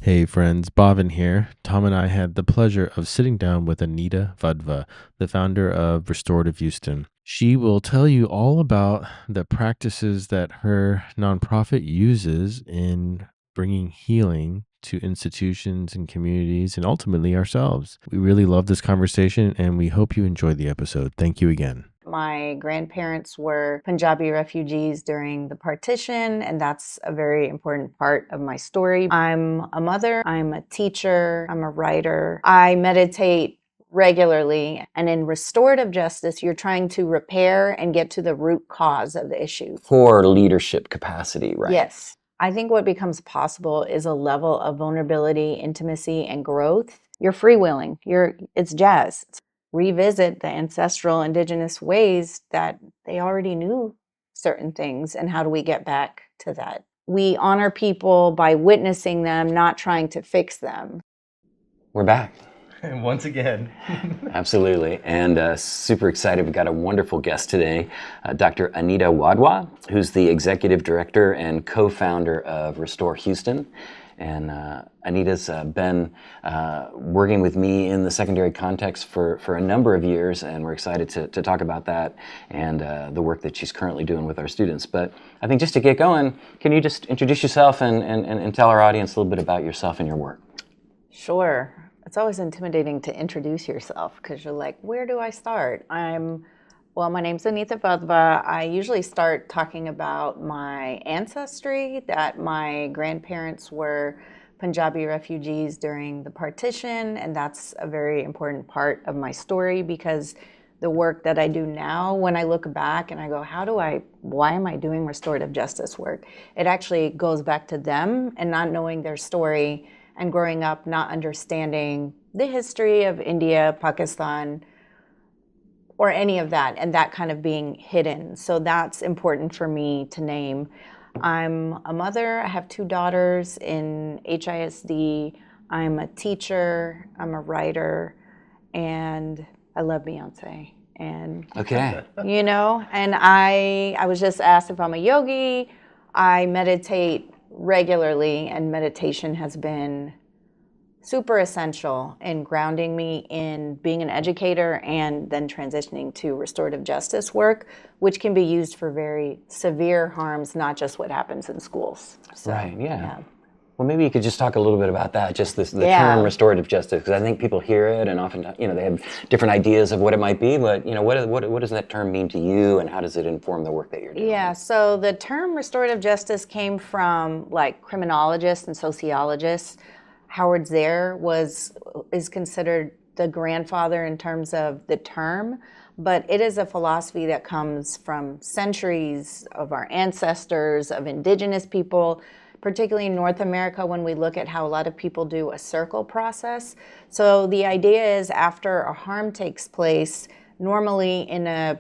Hey friends, Bhavin here. Tom and I had the pleasure of sitting down with Anita Wadva, the founder of Restorative Houston. She will tell you all about the practices that her nonprofit uses in bringing healing to institutions and communities and ultimately ourselves. We really love this conversation and we hope you enjoy the episode. Thank you again. My grandparents were Punjabi refugees during the partition, and that's a very important part of my story. I'm a mother, I'm a teacher, I'm a writer. I meditate regularly, and in restorative justice, you're trying to repair and get to the root cause of the issue. For leadership capacity, right? Yes. I think what becomes possible is a level of vulnerability, intimacy, and growth. You're freewheeling. It's jazz. Revisit the ancestral indigenous ways that they already knew certain things, and how do we get back to that? We honor people by witnessing them, not trying to fix them. We're back. And once again. Absolutely. And super excited. We've got a wonderful guest today, Dr. Anita Wadva, who's the executive director and co-founder of Restore Houston. And Anita's been working with me in the secondary context for a number of years, and we're excited to talk about that and the work that she's currently doing with our students. But I think just to get going, can you just introduce yourself and tell our audience a little bit about yourself and your work? Sure. It's always intimidating to introduce yourself because you're like, where do I start? My name's Anita Wadva. I usually start talking about my ancestry, that my grandparents were Punjabi refugees during the partition, and that's a very important part of my story because the work that I do now, when I look back and I go, why am I doing restorative justice work? It actually goes back to them and not knowing their story and growing up not understanding the history of India, Pakistan, or any of that, and that kind of being hidden. So that's important for me to name. I'm a mother. I have 2 daughters in HISD. I'm a teacher. I'm a writer, and I love Beyonce. And Okay. and I was just asked if I'm a yogi. I meditate regularly, and meditation has been super essential in grounding me in being an educator and then transitioning to restorative justice work, which can be used for very severe harms, not just what happens in schools. So, Right, yeah. Well, maybe you could just talk a little bit about that, just the Yeah. term restorative justice, because I think people hear it and often, they have different ideas of what it might be, but, what does that term mean to you and how does it inform the work that you're doing? Yeah, so the term restorative justice came from like criminologists and sociologists. Howard Zare is considered the grandfather in terms of the term, but it is a philosophy that comes from centuries of our ancestors, of indigenous people, particularly in North America when we look at how a lot of people do a circle process. So the idea is after a harm takes place, normally in a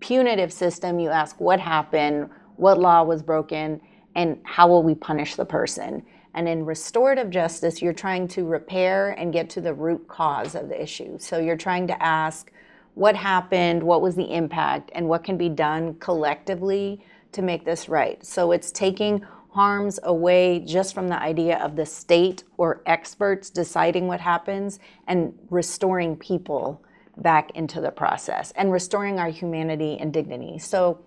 punitive system, you ask what happened, what law was broken, and how will we punish the person. And in restorative justice, you're trying to repair and get to the root cause of the issue. So you're trying to ask what happened, what was the impact, and what can be done collectively to make this right. So it's taking harms away just from the idea of the state or experts deciding what happens and restoring people back into the process and restoring our humanity and dignity. So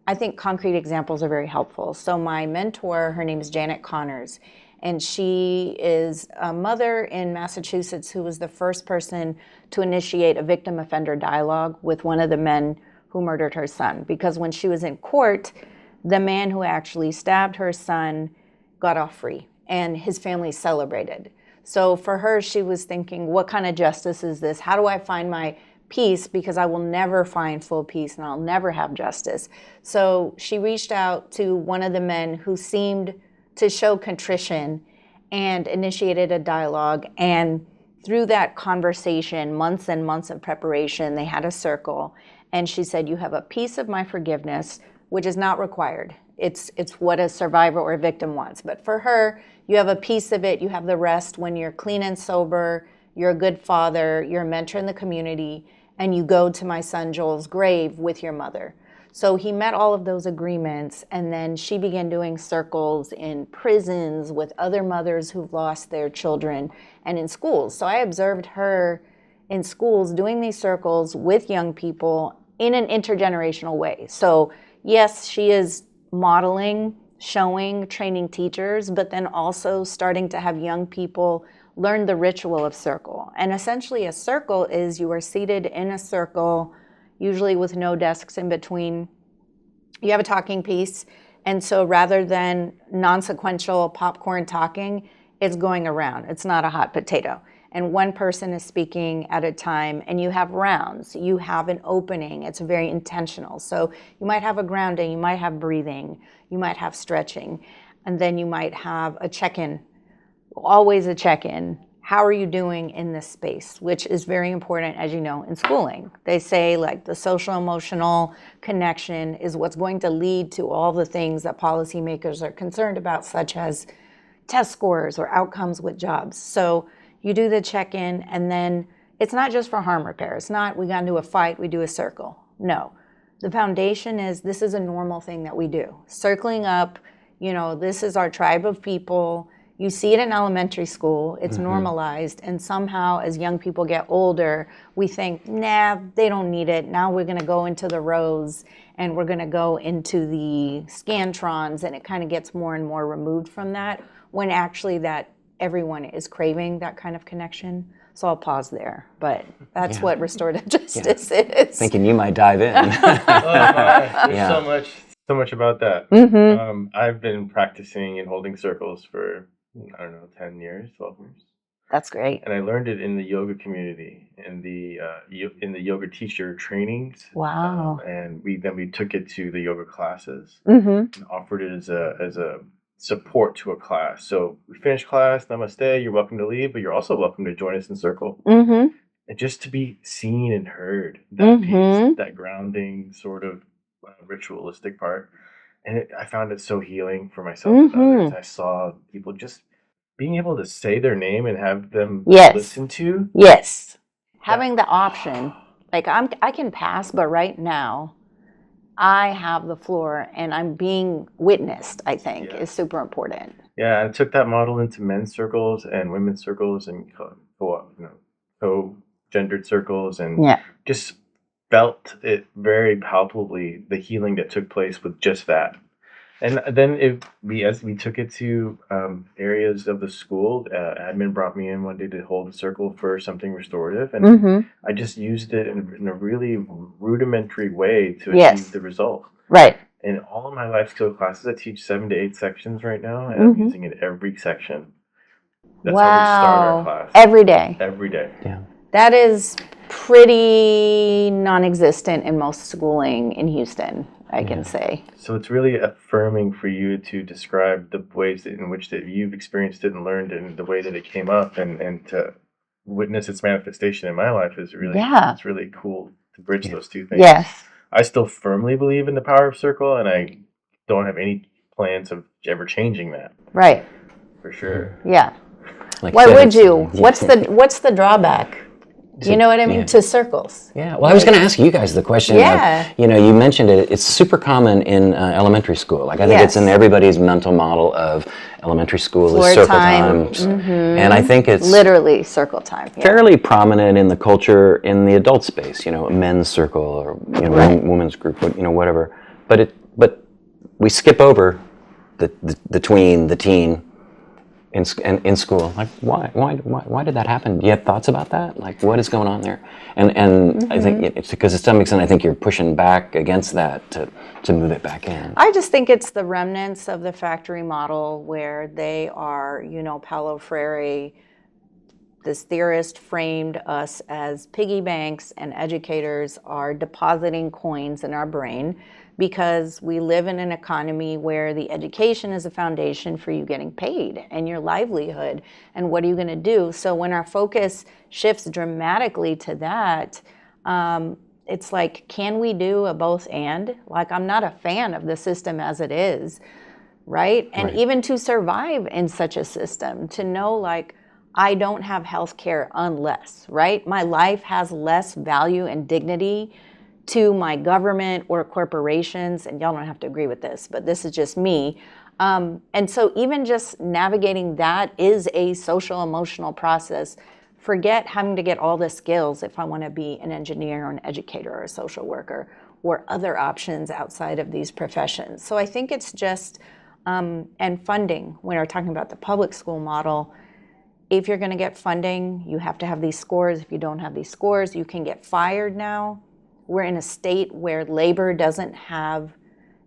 I think concrete examples are very helpful. So my mentor, her name is Janet Connors, and she is a mother in Massachusetts who was the first person to initiate a victim offender dialogue with one of the men who murdered her son. Because when she was in court, the man who actually stabbed her son got off free, and his family celebrated. So for her, she was thinking, what kind of justice is this? How do I find my peace? Because I will never find full peace and I'll never have justice. So she reached out to one of the men who seemed to show contrition and initiated a dialogue. And through that conversation, months and months of preparation, they had a circle. And she said, you have a piece of my forgiveness, which is not required. It's what a survivor or a victim wants. But for her, you have a piece of it, you have the rest when you're clean and sober, you're a good father, you're a mentor in the community, and you go to my son Joel's grave with your mother. So he met all of those agreements, and then she began doing circles in prisons with other mothers who've lost their children and in schools. So I observed her in schools doing these circles with young people in an intergenerational way. So yes, she is modeling, showing, training teachers, but then also starting to have young people learn the ritual of circle. And essentially a circle is you are seated in a circle, usually with no desks in between. You have a talking piece, and so rather than non-sequential popcorn talking, it's going around. It's not a hot potato. And one person is speaking at a time, and you have rounds. You have an opening. It's very intentional. So you might have a grounding, you might have breathing, you might have stretching, and then you might have a check-in. Always a check-in. How are you doing in this space? Which is very important, as you know, in schooling. They say like the social emotional connection is what's going to lead to all the things that policymakers are concerned about, such as test scores or outcomes with jobs. So you do the check-in, and then it's not just for harm repair. It's not we got into a fight, we do a circle. No. The foundation is this is a normal thing that we do. Circling up, this is our tribe of people. You see it in elementary school, it's normalized, and somehow as young people get older, we think, nah, they don't need it. Now we're gonna go into the rows and we're gonna go into the scantrons, and it kind of gets more and more removed from that, when actually that everyone is craving that kind of connection. So I'll pause there, but that's what restorative justice is. Thinking you might dive in. There's so much about that. I've been practicing and holding circles for, I don't know, 10 years, 12 years. That's great. And I learned it in the yoga community, in the yoga teacher trainings. Wow. And we took it to the yoga classes Mm-hmm. and offered it as a support to a class. So we finished class, namaste, you're welcome to leave, but you're also welcome to join us in circle. Mm-hmm. And just to be seen and heard, that piece, that grounding sort of ritualistic part. And I found it so healing for myself and others. I saw people just being able to say their name and have them listen to. Yes. Having the option, like I can pass, but right now I have the floor and I'm being witnessed, I think, is super important. Yeah, I took that model into men's circles and women's circles and co-gendered circles, and just felt it very palpably, the healing that took place with just that. And then as we took it to areas of the school, admin brought me in one day to hold a circle for something restorative, and I just used it in a really rudimentary way to achieve the result. Right. In all of my life skill classes, I teach 7 to 8 sections right now, and I'm using it every section. That's how we start our class. Every day. Every day. Yeah. That is pretty non-existent in most schooling in Houston, I can say. So it's really affirming for you to describe the ways in which that you've experienced it and learned it, and the way that it came up, and to witness its manifestation in my life is really, it's really cool to bridge those two things. Yes. I still firmly believe in the power of circle, and I don't have any plans of ever changing that. Right. For sure. Yeah. Like why would you? What's the drawback? You know what I mean? To circles. Yeah. Well, I was going to ask you guys the question. Yeah. Of, you mentioned it. It's super common in elementary school. Like I think it's in everybody's mental model of elementary school is circle times, and I think it's literally circle time. Yeah. Fairly prominent in the culture in the adult space. A men's circle or women's group, whatever. But we skip over the tween, the teen. In school, like why did that happen? Do you have thoughts about that? Like what is going on there? And I think it's because to some extent I think you're pushing back against that to move it back in. I just think it's the remnants of the factory model where they are, Paulo Freire, this theorist, framed us as piggy banks, and educators are depositing coins in our brain because we live in an economy where the education is a foundation for you getting paid and your livelihood. And what are you going to do? So when our focus shifts dramatically to that, it's like, can we do a both and? Like, I'm not a fan of the system as it is, right? And even to survive in such a system, to know like, I don't have health care unless, right? My life has less value and dignity to my government or corporations, and y'all don't have to agree with this, but this is just me. And so even just navigating that is a social emotional process. Forget having to get all the skills if I want to be an engineer or an educator or a social worker or other options outside of these professions. So I think it's just, and funding, when we're talking about the public school model, if you're going to get funding, you have to have these scores. If you don't have these scores, you can get fired now. We're in a state where labor doesn't have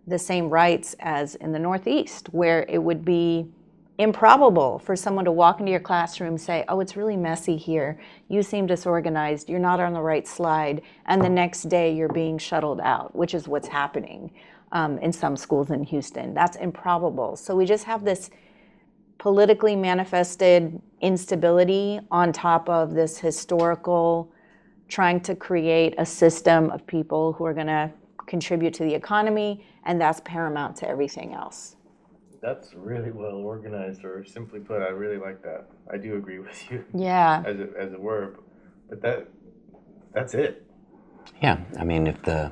the same rights as in the Northeast, where it would be improbable for someone to walk into your classroom and say, oh, it's really messy here. You seem disorganized. You're not on the right slide. And the next day you're being shuttled out, which is what's happening in some schools in Houston. That's improbable. So we just have this politically manifested instability on top of this historical trying to create a system of people who are going to contribute to the economy, and that's paramount to everything else. That's really well organized, or simply put, I really like that. I do agree with you. Yeah. As it were, but that's it. Yeah, I mean, if the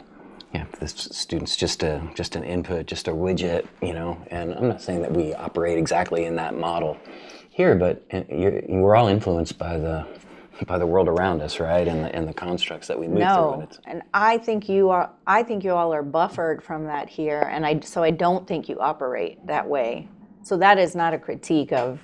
student's just an input, just a widget, and I'm not saying that we operate exactly in that model here, but we're all influenced by the world around us, right, and the constructs that we move through. And I think you all are buffered from that here, and I don't think you operate that way. So that is not a critique of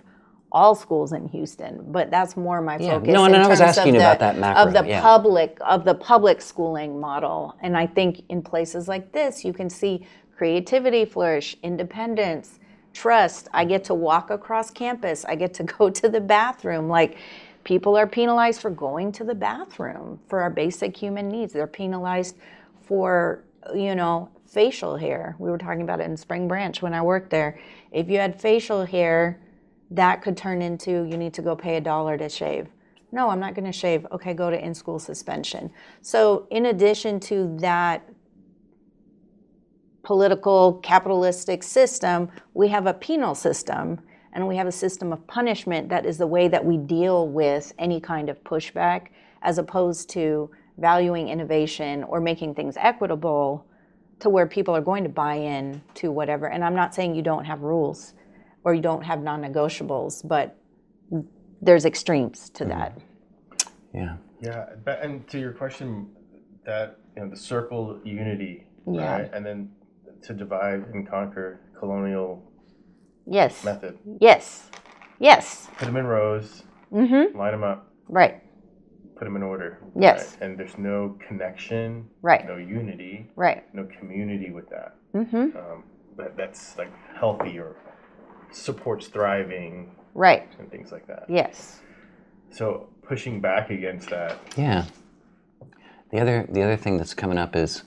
all schools in Houston, but that's more my focus. No, and I was asking about that macro. Of the public schooling model. And I think in places like this, you can see creativity flourish, independence, trust. I get to walk across campus. I get to go to the bathroom. Like, people are penalized for going to the bathroom for our basic human needs. They're penalized for, facial hair. We were talking about it in Spring Branch when I worked there. If you had facial hair, that could turn into, you need to go pay $1 to shave. No, I'm not going to shave. Okay, go to in-school suspension. So in addition to that political capitalistic system, we have a penal system, and we have a system of punishment that is the way that we deal with any kind of pushback, as opposed to valuing innovation or making things equitable to where people are going to buy in to whatever. And I'm not saying you don't have rules or you don't have non-negotiables, but there's extremes to that. Yeah. Yeah, and to your question, that the circle unity, right? And then to divide and conquer colonial method. Yes. Put them in rows, line them up. Right. Put them in order. Yes. Right? And there's no connection, right, no unity, right, no community with that. That's like healthy or supports thriving, right, and things like that. Yes. So pushing back against that. Yeah. The other thing that's coming up is,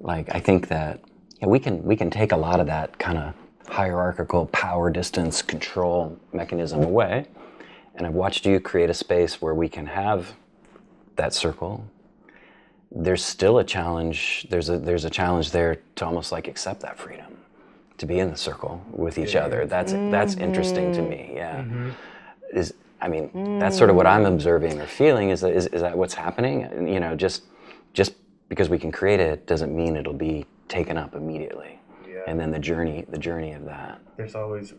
like, I think that we can take a lot of that kind of hierarchical power distance control mechanism away, and I've watched you create a space where we can have that circle. There's still a challenge. There's a challenge there to almost like accept that freedom, to be in the circle with each other. That's interesting to me. Yeah. That's sort of what I'm observing or feeling. Is that what's happening? Just because we can create it doesn't mean it'll be taken up immediately. Yeah. And then the journey of that. There's always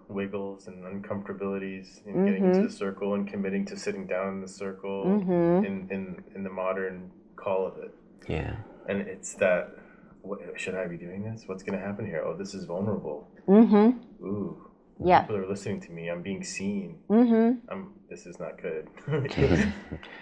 wiggles and uncomfortabilities in getting into the circle and committing to sitting down in the circle in the modern call of it. Yeah. And it's that, should I be doing this? What's going to happen here? Oh, this is vulnerable. Ooh. Yeah. People are listening to me. I'm being seen. This is not good.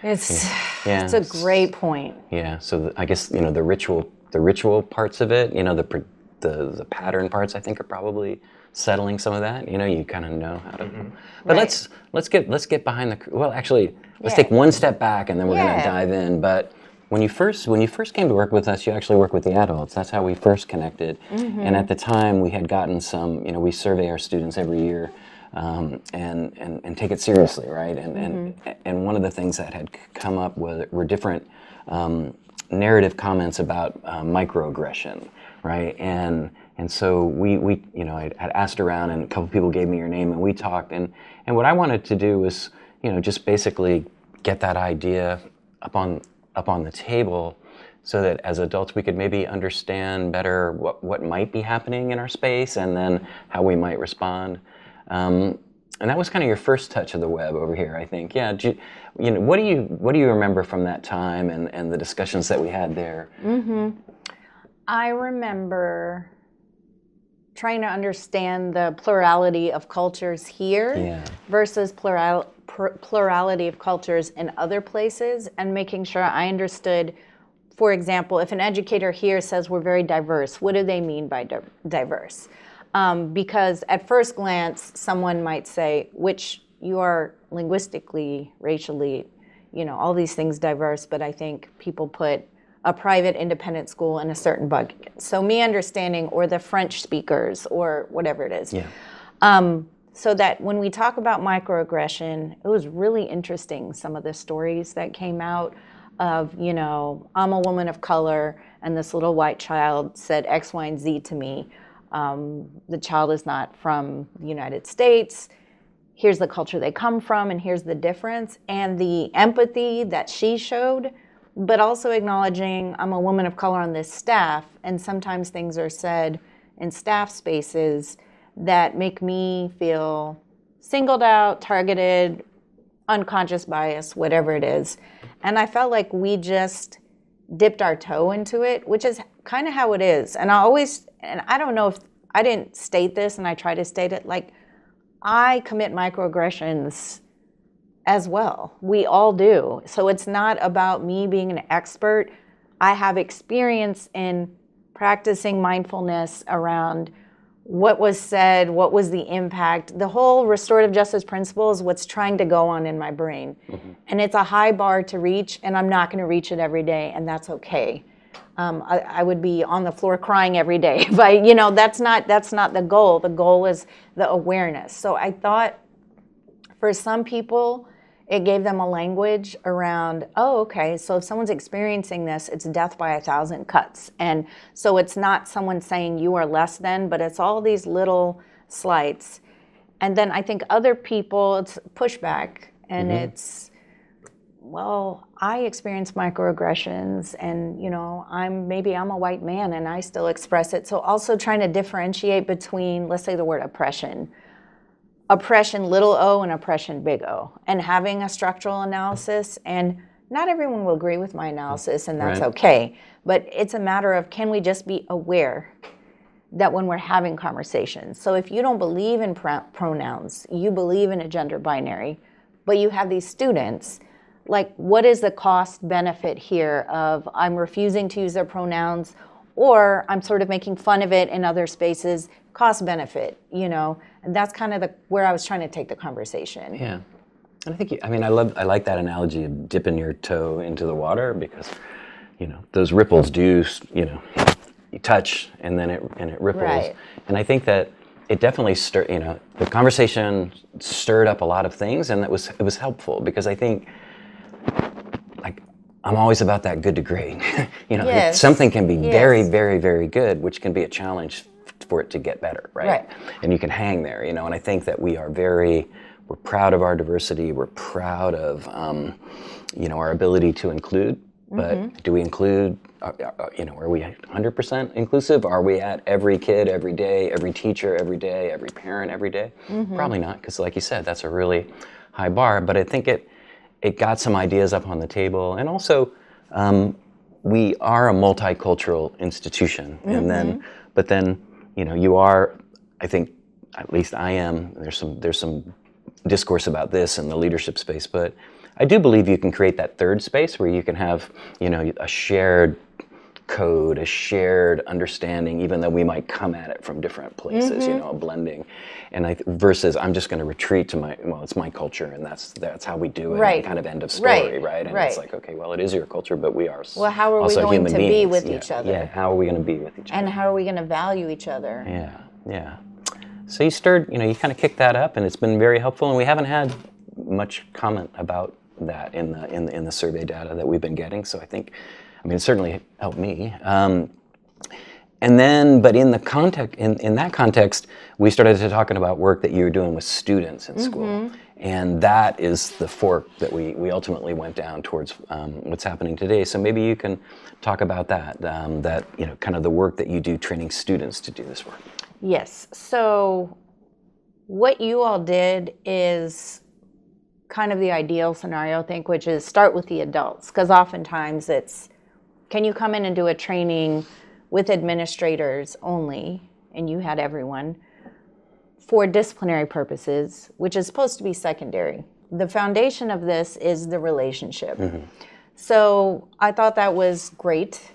It's a great point. Yeah. So I guess the ritual parts of it, the pattern parts, I think, are probably settling some of that. You kind of know how to. But let's get behind let's take one step back and then we're going to dive in. But when you first came to work with us, you actually worked with the adults. That's how we first connected. And at the time, we had gotten some. We survey our students every year, and take it seriously, right? And one of the things that had come up were different narrative comments about microaggression, right? And so we I had asked around, and a couple people gave me your name, and we talked. And what I wanted to do was, just basically get that idea up on the table, so that as adults we could maybe understand better what might be happening in our space and then how we might respond. And that was kind of your first touch of the web over here, I think. Yeah. What do you remember from that time and the discussions that we had there? I remember trying to understand the plurality of cultures here versus plurality of cultures in other places, and making sure I understood. For example, if an educator here says we're very diverse, what do they mean by diverse? Because at first glance, someone might say, which you are linguistically, racially, all these things diverse, but I think people put a private independent school in a certain bucket. So me understanding, or the French speakers, or whatever it is. So that when we talk about microaggression, it was really interesting, some of the stories that came out of, I'm a woman of color, and this little white child said X, Y, and Z to me. The child is not from the United States. Here's the culture they come from, and here's the difference. And the empathy that she showed, but also acknowledging I'm a woman of color on this staff, and sometimes things are said in staff spaces that make me feel singled out, targeted, unconscious bias, whatever it is. And I felt like we just dipped our toe into it, which is kind of how it is. And I don't know if I didn't state this, and I try to state it, like, I commit microaggressions as well. We all do. So it's not about me being an expert. I have experience in practicing mindfulness around what was said, what was the impact. The whole restorative justice principle is what's trying to go on in my brain. And it's a high bar to reach, and I'm not going to reach it every day, and that's okay. I would be on the floor crying every day, but that's not the goal. The goal is the awareness. So I thought for some people, it gave them a language around, oh, okay, so if someone's experiencing this, it's death by 1,000 cuts. And so it's not someone saying you are less than, but it's all these little slights. And then I think other people, it's pushback, and it's, well, I experience microaggressions, and I'm a white man and I still express it. So also trying to differentiate between, let's say the word oppression little o and oppression big O, and having a structural analysis. And not everyone will agree with my analysis, and that's okay. But it's a matter of, can we just be aware that when we're having conversations, so if you don't believe in pronouns, you believe in a gender binary, but you have these students, like, what is the cost benefit here of I'm refusing to use their pronouns, or I'm sort of making fun of it in other spaces, cost benefit, and that's kind of where I was trying to take the conversation. Yeah. And I think, I like that analogy of dipping your toe into the water, because, those ripples do, you touch, and then it ripples. Right. And I think that it definitely the conversation stirred up a lot of things, and it was helpful, because I think, like, I'm always about that good to great. Yes. Something can be very, very, very good, which can be a challenge for it to get better, right? And you can hang there, and I think that we're proud of our diversity. We're proud of, our ability to include. But do we include? Are we 100% inclusive? Are we at every kid every day, every teacher every day, every parent every day? Probably not, because, like you said, that's a really high bar. But I think it got some ideas up on the table, and also we are a multicultural institution, but then you are, I think, at least I am. There's some discourse about this in the leadership space, but I do believe you can create that third space where you can have a shared code, a shared understanding, even though we might come at it from different places, a blending. And versus I'm just going to retreat to it's my culture, and that's how we do it. Right. And kind of end of story, right? And it's like, okay, well, it is your culture, but we are well, how are we also going human to beings. be with each other? Yeah, how are we going to be with each other? And how are we going to value each other? Yeah. So you you kind of kicked that up, and it's been very helpful, and we haven't had much comment about that in the survey data that we've been getting. So I think, it certainly helped me. And then, but in that context, we started talking about work that you were doing with students in school. And that is the fork that we ultimately went down towards what's happening today. So maybe you can talk about that, kind of the work that you do training students to do this work. Yes. So what you all did is kind of the ideal scenario, I think, which is start with the adults. Because oftentimes it's, can you come in and do a training with administrators only, and you had everyone, for disciplinary purposes, which is supposed to be secondary. The foundation of this is the relationship. So I thought that was great.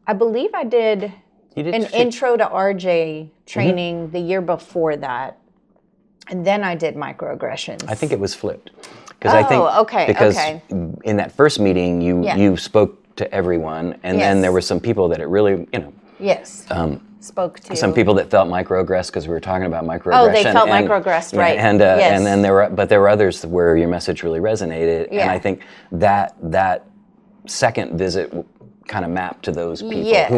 I believe I did an intro to RJ training the year before that, and then I did microaggressions. I think it was flipped. Because in that first meeting, you spoke to everyone, and then there were some people that it really, spoke to. Some people that felt microaggressed because we were talking about microaggression. Oh, they felt microaggressed, right? And then there were others where your message really resonated, and I think that second visit kind of mapped to those people. Yes. Who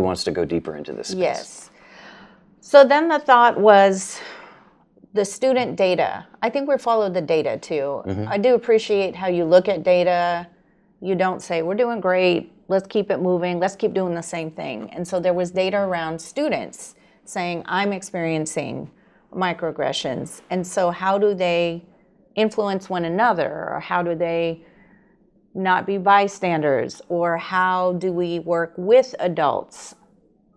wants to go deeper into this space? Yes. So then the thought was the student data. I think we followed the data too. I do appreciate how you look at data. You don't say, we're doing great, let's keep it moving, let's keep doing the same thing. And so there was data around students saying, I'm experiencing microaggressions. And so how do they influence one another? Or how do they not be bystanders? Or how do we work with adults?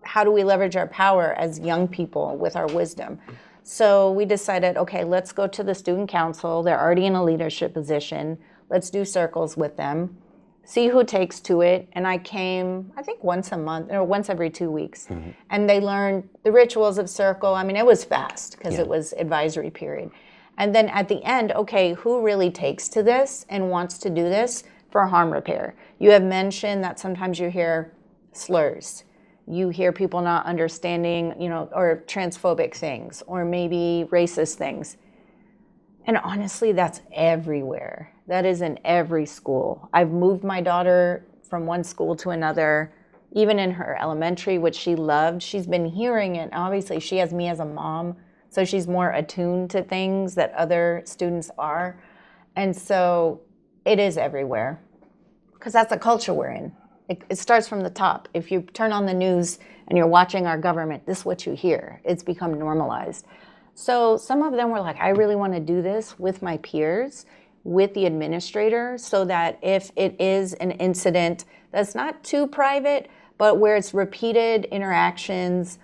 How do we leverage our power as young people with our wisdom? So we decided, okay, let's go to the student council. They're already in a leadership position. Let's do circles with them, see who takes to it. And I came, I think once a month or once every 2 weeks. And they learned the rituals of circle. I mean, it was fast because it was advisory period. And then at the end, okay, who really takes to this and wants to do this for harm repair? You have mentioned that sometimes you hear slurs. You hear people not understanding, or transphobic things, or maybe racist things. And honestly, that's everywhere. That is in every school. I've moved my daughter from one school to another, even in her elementary, which she loved. She's been hearing it. Obviously, she has me as a mom, so she's more attuned to things that other students are. And so it is everywhere, because that's the culture we're in. It starts from the top. If you turn on the news and you're watching our government, this is what you hear. It's become normalized. So some of them were like, I really want to do this with my peers, with the administrator, so that if it is an incident that's not too private, but where it's repeated interactions,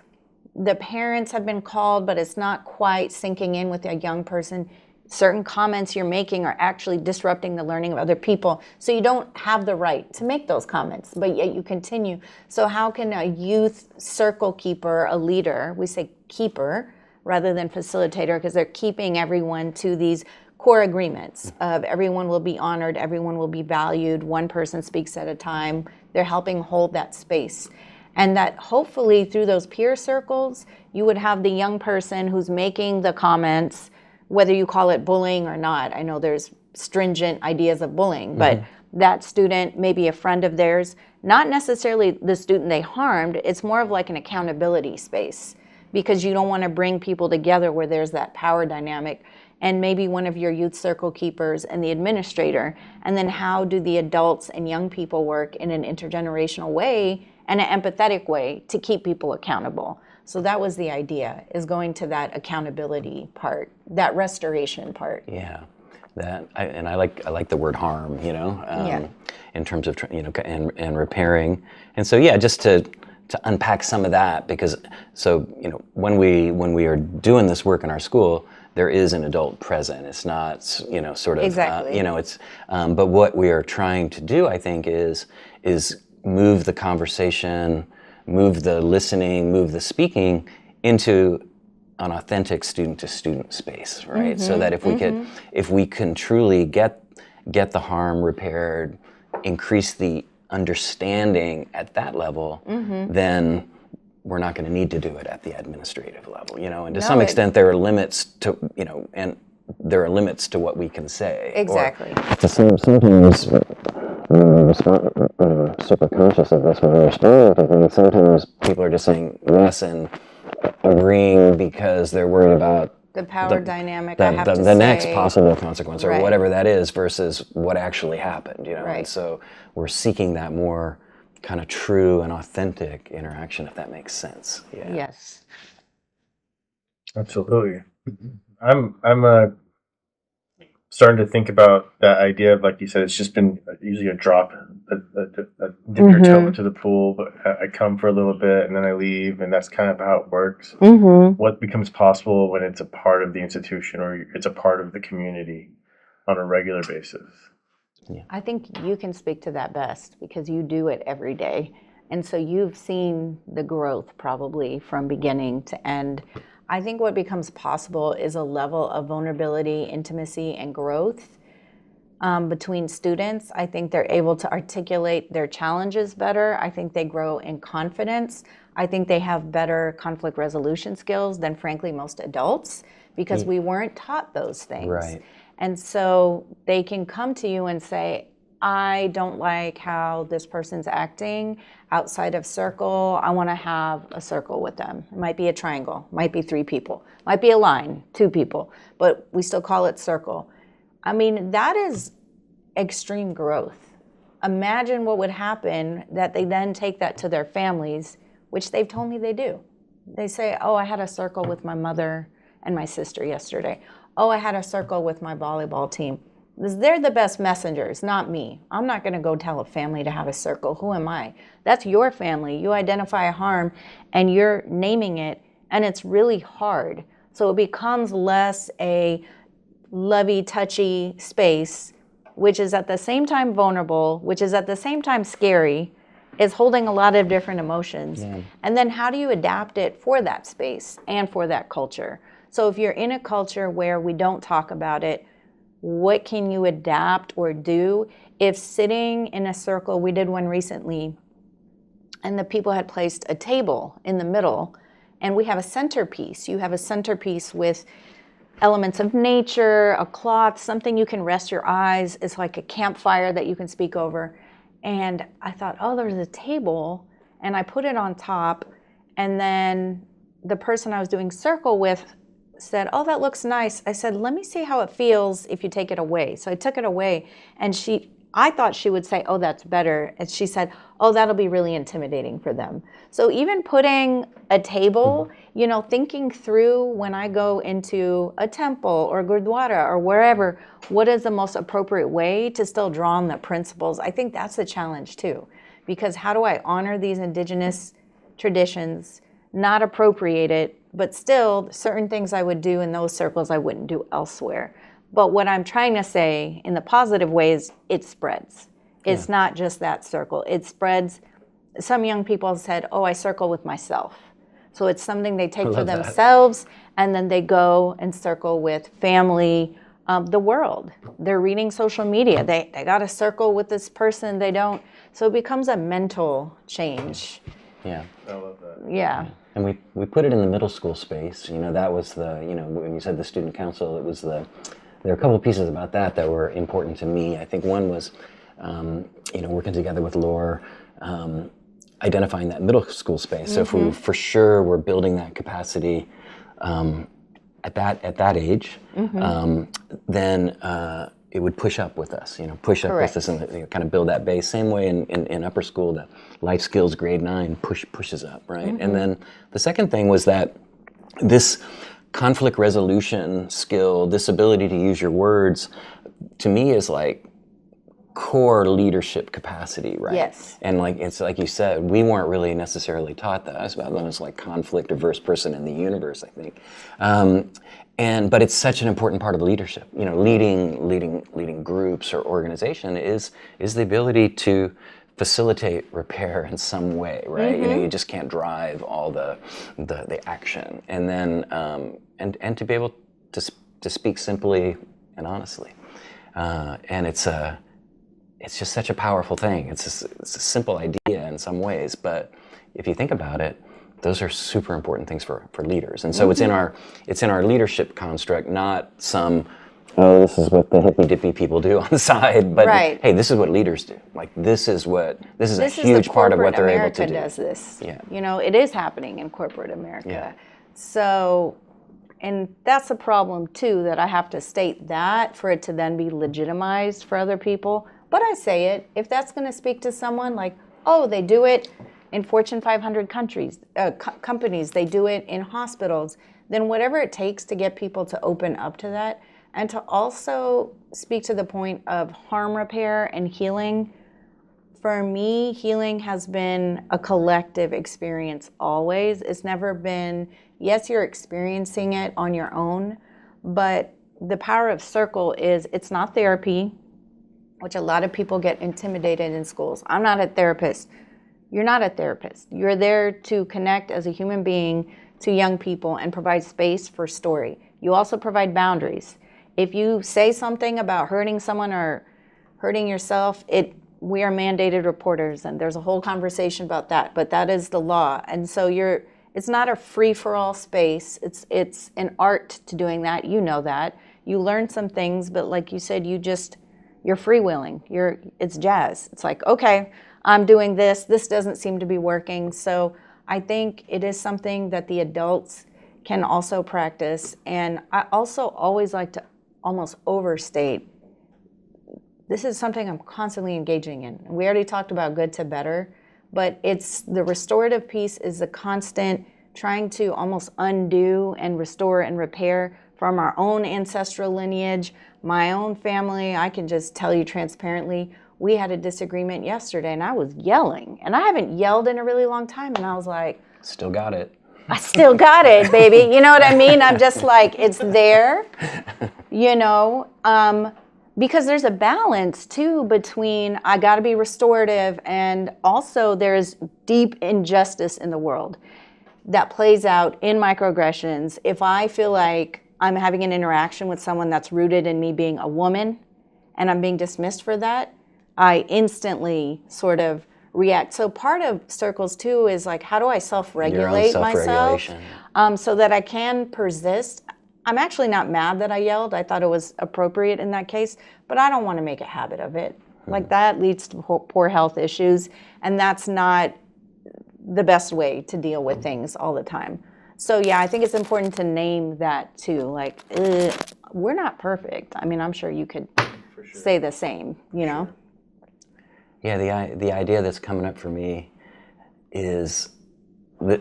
the parents have been called, but it's not quite sinking in with a young person. Certain comments you're making are actually disrupting the learning of other people. So you don't have the right to make those comments, but yet you continue. So how can a youth circle keeper, a leader, we say keeper rather than facilitator, because they're keeping everyone to these core agreements of everyone will be honored, everyone will be valued, one person speaks at a time. They're helping hold that space. And that hopefully through those peer circles, you would have the young person who's making the comments, whether you call it bullying or not. I know there's stringent ideas of bullying, but that student may be a friend of theirs, not necessarily the student they harmed. It's more of like an accountability space, because you don't want to bring people together where there's that power dynamic, and maybe one of your youth circle keepers and the administrator. And then how do the adults and young people work in an intergenerational way and an empathetic way to keep people accountable? So that was the idea, is going to that accountability part, that restoration part. Yeah, I like the word harm, in terms of and repairing. And so just to unpack some of that, because when we are doing this work in our school, there is an adult present. It's not sort of exactly. but what we are trying to do, I think, is move the conversation, move the listening, move the speaking into an authentic student-to-student space, right? So that if we can truly get the harm repaired, increase the understanding at that level, then we're not going to need to do it at the administrative level, and to some extent there are limits to, and there are limits to what we can say. Exactly. Sometimes we're super conscious of this when we're restorative, and sometimes people are just saying yes and agreeing because they're worried about The power dynamic, I the, have to the next say. possible consequence or Right. whatever that is versus what actually happened, you know. Right. And so we're seeking that more kind of true and authentic interaction, if that makes sense. Yeah. Yes. Absolutely. I'm starting to think about that idea of, like you said, it's just been usually a drop, a dip your toe into the pool, but I come for a little bit and then I leave, and that's kind of how it works. What becomes possible when it's a part of the institution or it's a part of the community on a regular basis? I think you can speak to that best because you do it every day. And so you've seen the growth probably from beginning to end. I think what becomes possible is a level of vulnerability, intimacy, and growth between students. I think they're able to articulate their challenges better. I think they grow in confidence. I think they have better conflict resolution skills than, frankly, most adults because we weren't taught those things. Right. And so they can come to you and say, I don't like how this person's acting outside of circle. I want to have a circle with them. It might be a triangle, might be 3 people, might be a line, 2 people, but we still call it circle. I mean, that is extreme growth. Imagine what would happen that they then take that to their families, which they've told me they do. They say, oh, I had a circle with my mother and my sister yesterday. Oh, I had a circle with my volleyball team. They're the best messengers, not me. I'm not going to go tell a family to have a circle. Who am I? That's your family. You identify a harm and you're naming it, and it's really hard. So it becomes less a lovey-touchy space, which is at the same time vulnerable, which is at the same time scary, is holding a lot of different emotions. Yeah. And then how do you adapt it for that space and for that culture? So if you're in a culture where we don't talk about it, what can you adapt or do? If sitting in a circle, we did one recently, and the people had placed a table in the middle, and we have a centerpiece. You have a centerpiece with elements of nature, a cloth, something you can rest your eyes. It's like a campfire that you can speak over. And I thought, oh, there's a table, and I put it on top, and then the person I was doing circle with said, oh, that looks nice. I said, let me see how it feels if you take it away. So I took it away, and I thought she would say, oh, that's better. And she said, oh, that'll be really intimidating for them. So even putting a table, thinking through when I go into a temple or gurdwara or wherever, what is the most appropriate way to still draw on the principles? I think that's the challenge too, because how do I honor these indigenous traditions, not appropriate it, but still certain things I would do in those circles I wouldn't do elsewhere. But what I'm trying to say in the positive way is it spreads. It's not just that circle. It spreads. Some young people said, oh, I circle with myself. So it's something they take for themselves, and then they go and circle with family, the world. They're reading social media. They got to circle with this person they don't. So it becomes a mental change. Yeah. I love that. Yeah. And we put it in the middle school space. That was when you said the student council, it was there are a couple of pieces about that were important to me. I think one was, working together with Laura, identifying that middle school space. So if we for sure we're building that capacity at that age, then it would push up with us, push up with us and kind of build that base. Same way in upper school, the life skills grade 9 pushes up, right? And then the second thing was that this conflict resolution skill, this ability to use your words, to me is like core leadership capacity, right? Yes. And it's like you said, we weren't really necessarily taught that. I was about known as like conflict averse person in the universe, I think. But it's such an important part of leadership. Leading groups or organization is the ability to facilitate repair in some way, right? You just can't drive all the action, and then and to be able to speak simply and honestly, and it's just such a powerful thing. It's a simple idea in some ways, but if you think about it, those are super important things for leaders. And so it's in our leadership construct, not some, oh, this is what the hippy dippy people do on the side, but hey, this is what leaders do. Like this is a huge part of what they're able to do. Does this. Yeah. It is happening in corporate America. Yeah. So and that's a problem too, that I have to state that for it to then be legitimized for other people. But I say it, if that's going to speak to someone like, oh, they do it in Fortune 500 countries, companies, they do it in hospitals, then whatever it takes to get people to open up to that, and to also speak to the point of harm repair and healing. For me, healing has been a collective experience always. It's never been, yes, you're experiencing it on your own, but the power of circle is it's not therapy, which a lot of people get intimidated in schools. I'm not a therapist. You're not a therapist. You're there to connect as a human being to young people and provide space for story. You also provide boundaries. If you say something about hurting someone or hurting yourself, we are mandated reporters, and there's a whole conversation about that, but that is the law. And so it's not a free-for-all space. It's an art to doing that. You know that. You learn some things, but like you said, you're freewheeling. It's jazz. It's like, okay, I'm doing this. This doesn't seem to be working. So I think it is something that the adults can also practice. And I also always like to almost overstate, this is something I'm constantly engaging in. We already talked about good to better, but it's the restorative piece is the constant trying to almost undo and restore and repair from our own ancestral lineage, my own family. I can just tell you transparently, we had a disagreement yesterday and I was yelling, and I haven't yelled in a really long time, and I was like, Still got it. I still got it, baby. You know what I mean? I'm just like, it's there, because there's a balance too between I got to be restorative, and also there's deep injustice in the world that plays out in microaggressions. If I feel like I'm having an interaction with someone that's rooted in me being a woman and I'm being dismissed for that, I instantly sort of react. So part of circles too is like, how do I self-regulate myself so that I can persist? I'm actually not mad that I yelled. I thought it was appropriate in that case, but I don't want to make a habit of it. Like that leads to poor health issues, and that's not the best way to deal with things all the time. So yeah, I think it's important to name that too. Like, we're not perfect. I mean, I'm sure you could say the same, Yeah, the idea that's coming up for me is that,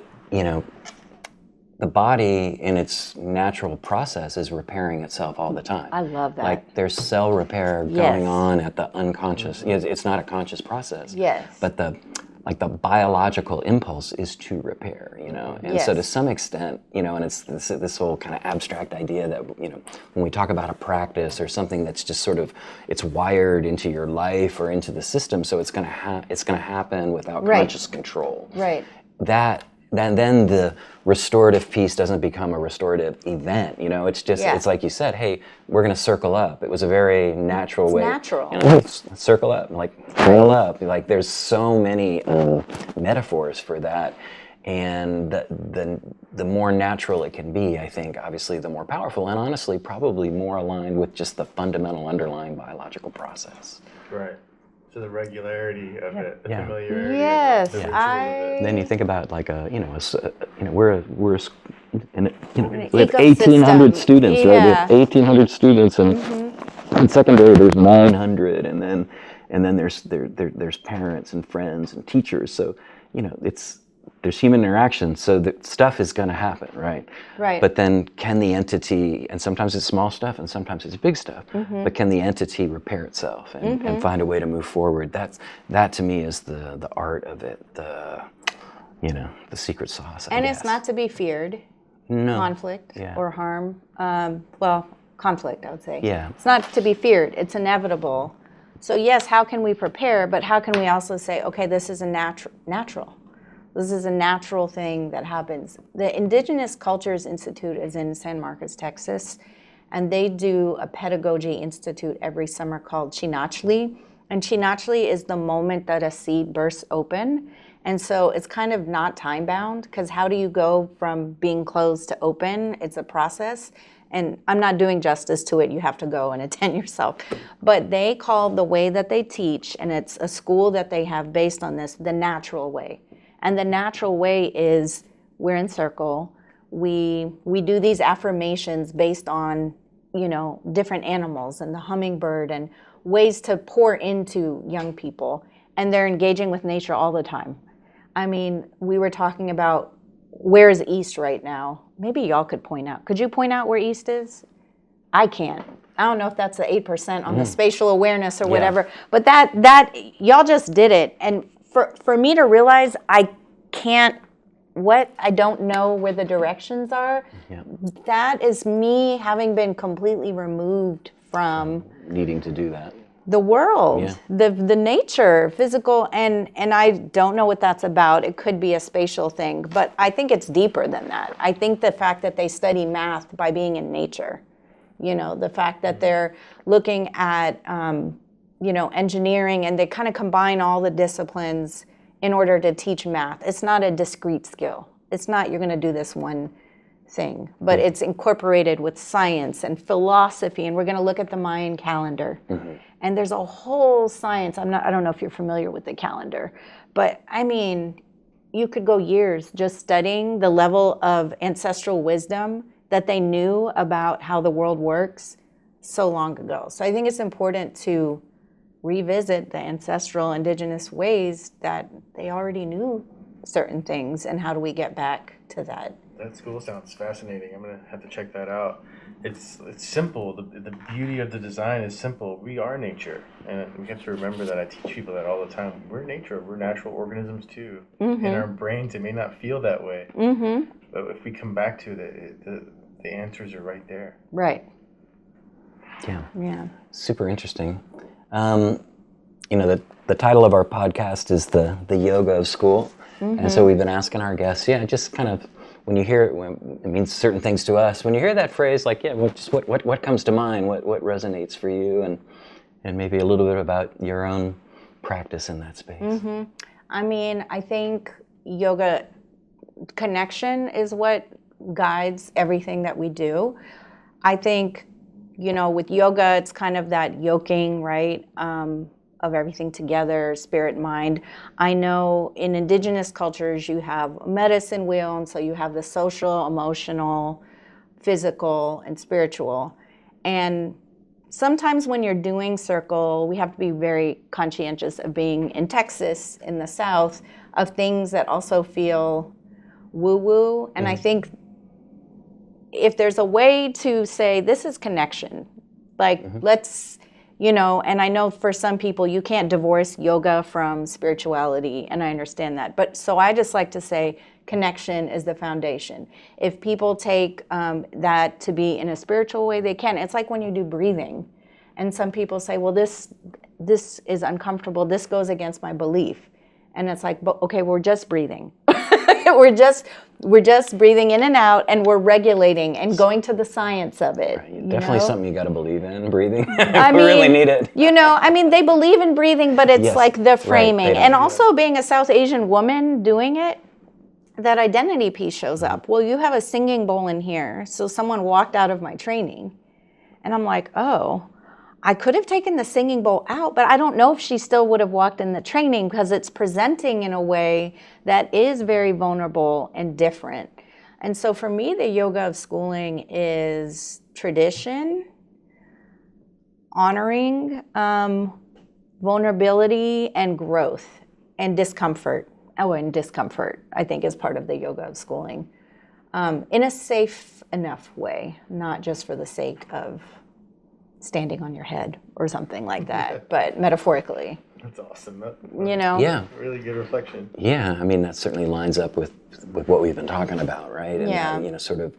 the body in its natural process is repairing itself all the time. I love that. Like there's cell repair going on at the unconscious. It's not a conscious process. Yes. But the biological impulse is to repair, And so to some extent, and it's this whole kind of abstract idea that, when we talk about a practice or something that's just sort of, it's wired into your life or into the system, so it's going to happen without conscious control. Right. Then the restorative piece doesn't become a restorative event. It's just, it's like you said, hey, we're going to circle up. It was a very natural way. Natural. Circle up, curl up. Like there's so many metaphors for that. And the more natural it can be, I think, obviously, the more powerful, and honestly, probably more aligned with just the fundamental underlying biological process. Right. So the regularity of it, the Yeah. familiarity. Yes, of it, the rituals of it. Then you think about like we have ecosystem. 1,800 students, right? We have Yeah. 1,800 students, and in secondary there's 900, and then there's parents and friends and teachers. So there's human interaction, so that stuff is going to happen, right? Right. But then can the entity, and sometimes it's small stuff and sometimes it's big stuff, but can the entity repair itself and find a way to move forward? That to me is the art of it, the secret sauce, I guess. It's not to be feared, conflict or harm. Conflict, I would say. Yeah. It's not to be feared, it's inevitable. So yes, how can we prepare, but how can we also say, okay, this is a natural. This is a natural thing that happens. The Indigenous Cultures Institute is in San Marcos, Texas, and they do a pedagogy institute every summer called Chinachli. And Chinachli is the moment that a seed bursts open. And so it's kind of not time bound, because how do you go from being closed to open? It's a process. And I'm not doing justice to it. You have to go and attend yourself. But they call the way that they teach, and it's a school that they have based on this, the natural way. And the natural way is we're in circle, we do these affirmations based on, different animals and the hummingbird and ways to pour into young people. And they're engaging with nature all the time. I mean, we were talking about where's East right now. Maybe y'all could point out. Could you point out where East is? I can't. I don't know if that's the 8% on the spatial awareness or whatever, but that y'all just did it. And for me to realize I don't know where the directions are, that is me having been completely removed from Needing to do that. the world, the nature, physical, and I don't know what that's about. It could be a spatial thing, but I think it's deeper than that. I think the fact that they study math by being in nature, the fact that they're looking at, engineering, and they kind of combine all the disciplines in order to teach math. It's not a discrete skill. It's not you're going to do this one thing, but it's incorporated with science and philosophy, and we're going to look at the Mayan calendar. And there's a whole science. I don't know if you're familiar with the calendar, but I mean, you could go years just studying the level of ancestral wisdom that they knew about how the world works so long ago. So I think it's important to revisit the ancestral indigenous ways that they already knew certain things, and how do we get back to that? That school sounds fascinating. I'm gonna have to check that out. It's simple. The beauty of the design is simple. We are nature, and we have to remember that. I teach people that all the time. We're nature. We're natural organisms too. In our brains, it may not feel that way, but if we come back to it, the answers are right there. Right. Yeah. Super interesting. The title of our podcast is the yoga of school, and so we've been asking our guests, just kind of, when you hear it, it means certain things to us. When you hear that phrase, like, what comes to mind? What resonates for you, and maybe a little bit about your own practice in that space. I mean, I think yoga connection is what guides everything that we do. I think, with yoga, it's kind of that yoking, right? Of everything together, spirit, mind. I know in indigenous cultures you have a medicine wheel, and so you have the social, emotional, physical, and spiritual. And sometimes when you're doing circle, we have to be very conscientious of being in Texas, in the South, of things that also feel woo-woo. And I think if there's a way to say this is connection, like let's, and I know for some people you can't divorce yoga from spirituality, and I understand that. But so I just like to say connection is the foundation. If people take that to be in a spiritual way, they can. It's like when you do breathing, and some people say, well, this is uncomfortable. This goes against my belief. And it's like, but okay, we're just breathing. we're just breathing in and out, and we're regulating and going to the science of it. Right. Definitely something you got to believe in, breathing. We really need it. They believe in breathing, but it's like the framing. And also being a South Asian woman doing it, that identity piece shows up. Well, you have a singing bowl in here. So someone walked out of my training, and I'm like, oh, I could have taken the singing bowl out, but I don't know if she still would have walked in the training, because it's presenting in a way that is very vulnerable and different. And so for me, the yoga of schooling is tradition, honoring vulnerability and growth, and discomfort. And discomfort, I think, is part of the yoga of schooling, in a safe enough way, not just for the sake of standing on your head or something like that, but metaphorically. That's awesome. Really good reflection. Yeah, I mean, that certainly lines up with what we've been talking about, right? And sort of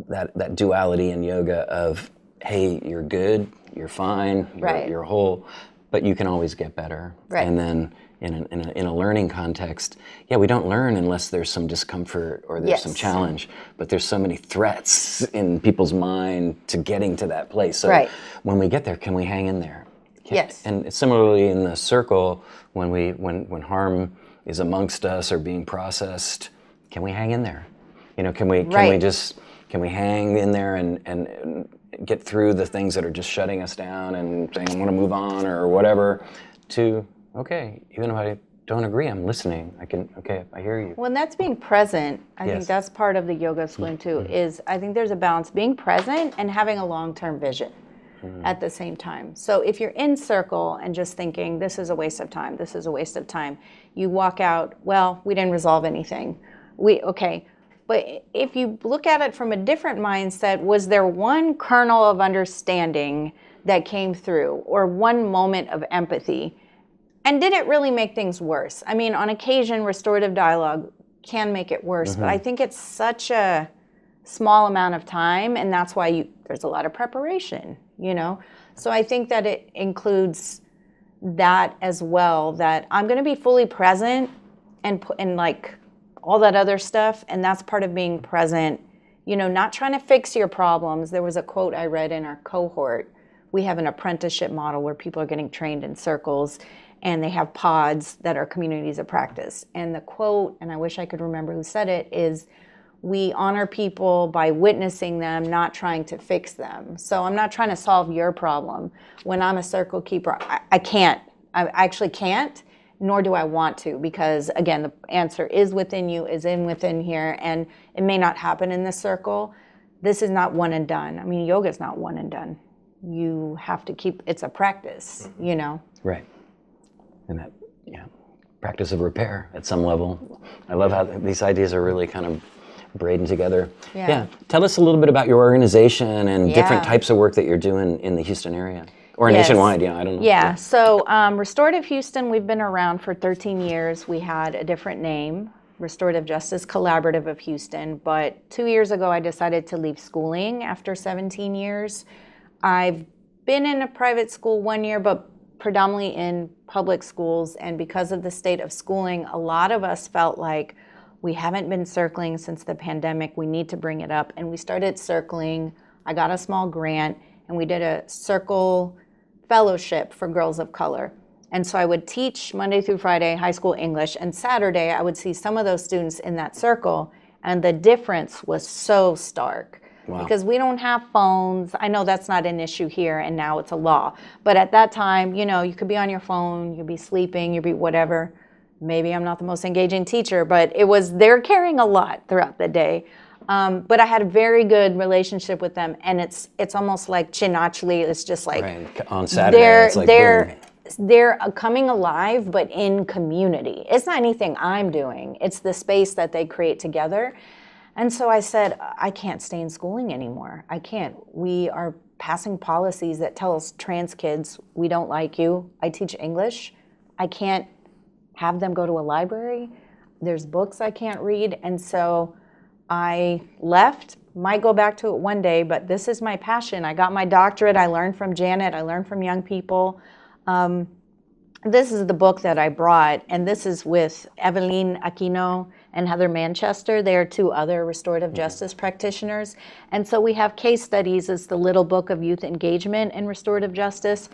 that duality in yoga of, hey, you're good, you're fine, you're whole, but you can always get better. Right. And then in a learning context, we don't learn unless there's some discomfort or there's some challenge, but there's so many threats in people's mind to getting to that place. So when we get there, can we hang in there? And similarly in the circle, when harm is amongst us or being processed, can we hang in there? Can we hang in there and get through the things that are just shutting us down and saying, I want to move on or whatever, to, okay, even if I don't agree. I'm listening. Okay, I hear you. Well, and that's being present. I think Yes. that's part of the yoga schooling too, is I think there's a balance being present and having a long-term vision at the same time. So if you're in circle and just thinking, this is a waste of time, this is a waste of time, you walk out, well, we didn't resolve anything. Okay. But if you look at it from a different mindset, was there one kernel of understanding that came through or one moment of empathy? And did it really make things worse? I mean, on occasion, restorative dialogue can make it worse, but I think it's such a small amount of time, and that's why there's a lot of preparation, you know? So I think that it includes that as well, that I'm going to be fully present and like all that other stuff, and that's part of being present, you know, not trying to fix your problems. There was a quote I read in our cohort. We have an apprenticeship model where people are getting trained in circles, and they have pods that are communities of practice. And the quote, and I wish I could remember who said it, is, we honor people by witnessing them, not trying to fix them. So I'm not trying to solve your problem. When I'm a circle keeper, I can't. I actually can't, nor do I want to, because again, the answer is within you, is within here, and it may not happen in this circle. This is not one and done. I mean, yoga is not one and done. You have to keep, it's a practice, you know? Right. And that, practice of repair at some level. I love how these ideas are really kind of braiding together. Yeah. Tell us a little bit about your organization and different Yeah. types of work that you're doing in the Houston area. Or Yes. nationwide, I don't know. Yeah, so Restorative Houston, we've been around for 13 years. We had a different name, Restorative Justice Collaborative of Houston, but 2 years ago I decided to leave schooling after 17 years. I've been in a private school 1 year, but predominantly in public schools, and because of the state of schooling, a lot of us felt like we haven't been circling since the pandemic, we need to bring it up, and we started circling. I got a small grant, and we did a circle fellowship for girls of color. And so I would teach Monday through Friday high school English, and Saturday I would see some of those students in that circle, and the difference was so stark. Wow. Because we don't have phones. I know that's not an issue here, and now it's a law. But at that time, you know, you could be on your phone, you'd be sleeping, you'd be whatever. Maybe I'm not the most engaging teacher, but they're carrying a lot throughout the day. But I had a very good relationship with them, and it's almost like chinachli. It's just like Right. On Saturday, it's like boom. they're coming alive, but in community. It's not anything I'm doing. It's the space that they create together. And so I said, I can't stay in schooling anymore. I can't. We are passing policies that tell us trans kids, we don't like you. I teach English. I can't have them go to a library. There's books I can't read. And so I left, might go back to it one day, but this is my passion. I got my doctorate. I learned from Janet. I learned from young people. This is the book that I brought, and this is with Evelyn Aquino and Heather Manchester. They are two other restorative justice practitioners. And so we have case studies. It's the Little Book of Youth Engagement in Restorative Justice.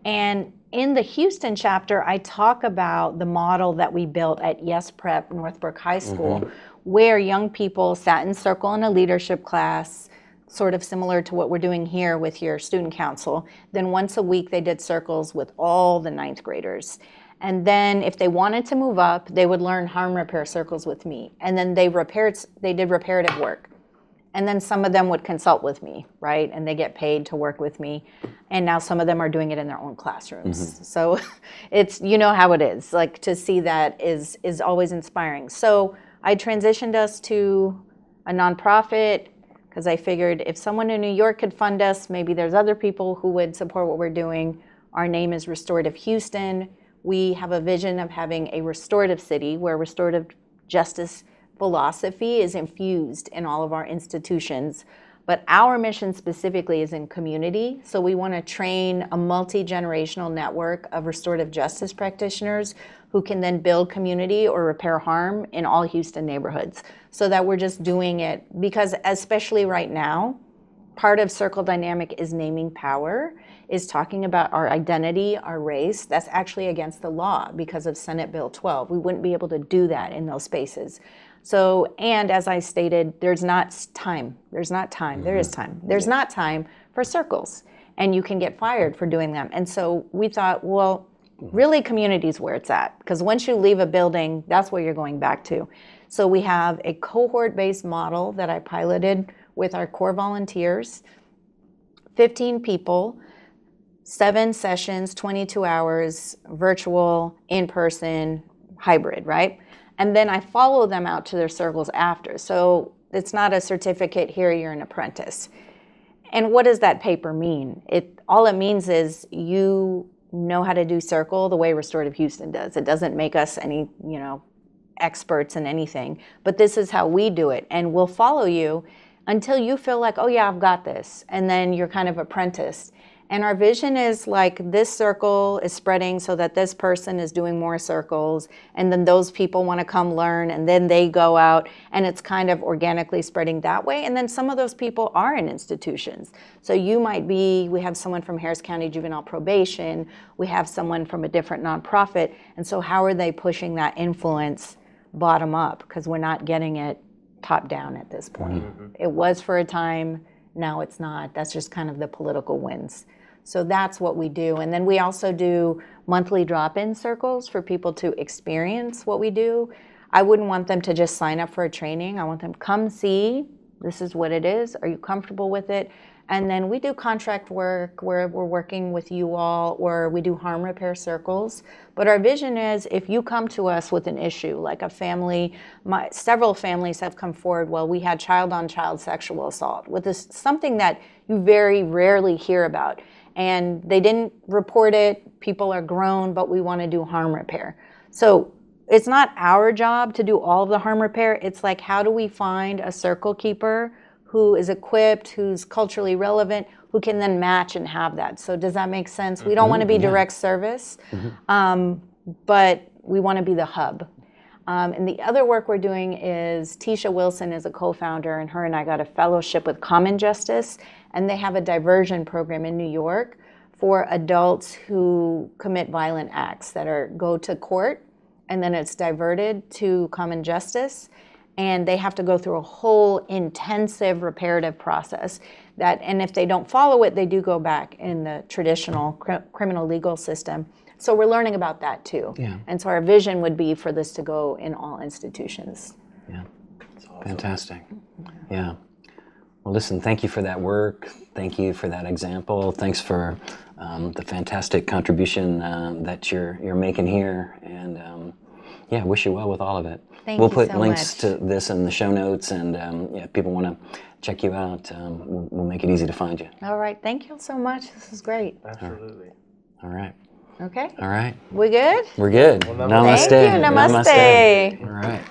And in the Houston chapter, I talk about the model that we built at Yes Prep Northbrook High School, where young people sat in circle in a leadership class, sort of similar to what we're doing here with your student council. Then once a week, they did circles with all the ninth graders. And then if they wanted to move up, they would learn harm repair circles with me. And then they did reparative work. And then some of them would consult with me, right? And they get paid to work with me. And now some of them are doing it in their own classrooms. So it's, you know how it is. Like, to see that is always inspiring. So I transitioned us to a nonprofit, because I figured if someone in New York could fund us, maybe there's other people who would support what we're doing. Our name is Restorative Houston. We have a vision of having a restorative city where restorative justice philosophy is infused in all of our institutions. But our mission specifically is in community. So we want to train a multi-generational network of restorative justice practitioners who can then build community or repair harm in all Houston neighborhoods. So that we're just doing it because, especially right now, part of circle dynamic is naming power, is talking about our identity, our race. That's actually against the law because of Senate Bill 12. We wouldn't be able to do that in those spaces. So, and as I stated, there's not time. There's not time. There is time. There's not time for circles. And you can get fired for doing them. And so we thought, well, really communities where it's at, because once you leave a building, that's where you're going back to. So we have a cohort-based model that I piloted with our core volunteers, 15 people, 7 sessions, 22 hours, virtual, in-person, hybrid, right? And then I follow them out to their circles after. So it's not a certificate, here you're an apprentice. And what does that paper mean? All it means is you know how to do circle the way Restorative Houston does. It doesn't make us any, experts in anything, but this is how we do it. And we'll follow you until you feel like, oh yeah, I've got this. And then you're kind of apprenticed. And our vision is like this circle is spreading so that this person is doing more circles, and then those people want to come learn, and then they go out, and it's kind of organically spreading that way. And then some of those people are in institutions. So we have someone from Harris County Juvenile Probation, we have someone from a different nonprofit, and so how are they pushing that influence bottom up? Because we're not getting it top down at this point. It was for a time, now it's not. That's just kind of the political wins. So that's what we do. And then we also do monthly drop-in circles for people to experience what we do. I wouldn't want them to just sign up for a training. I want them to come see, this is what it is. Are you comfortable with it? And then we do contract work where we're working with you all, or we do harm repair circles. But our vision is if you come to us with an issue, like a family, several families have come forward, well, we had child-on-child sexual assault, with something that you very rarely hear about. And they didn't report it, people are grown, but we want to do harm repair. So it's not our job to do all of the harm repair. It's like, how do we find a circle keeper who is equipped, who's culturally relevant, who can then match and have that? So does that make sense? We don't want to be direct service, but we want to be the hub. And the other work we're doing is Tisha Wilson is a co-founder, and her and I got a fellowship with Common Justice, and they have a diversion program in New York for adults who commit violent acts that go to court, and then it's diverted to Common Justice, and they have to go through a whole intensive reparative process. And if they don't follow it, they do go back in the traditional criminal legal system. So we're learning about that too. Yeah. And so our vision would be for this to go in all institutions. Yeah, fantastic. Yeah. Well, listen, thank you for that work. Thank you for that example. Thanks for the fantastic contribution that you're making here. And yeah, wish you well with all of it. We'll put links to this in the show notes, and if people want to check you out, we'll make it easy to find you. All right. Thank you so much. This is great. Absolutely. All right. Okay. All right. We good? We're good. Well, namaste. Thank you. Namaste. All right.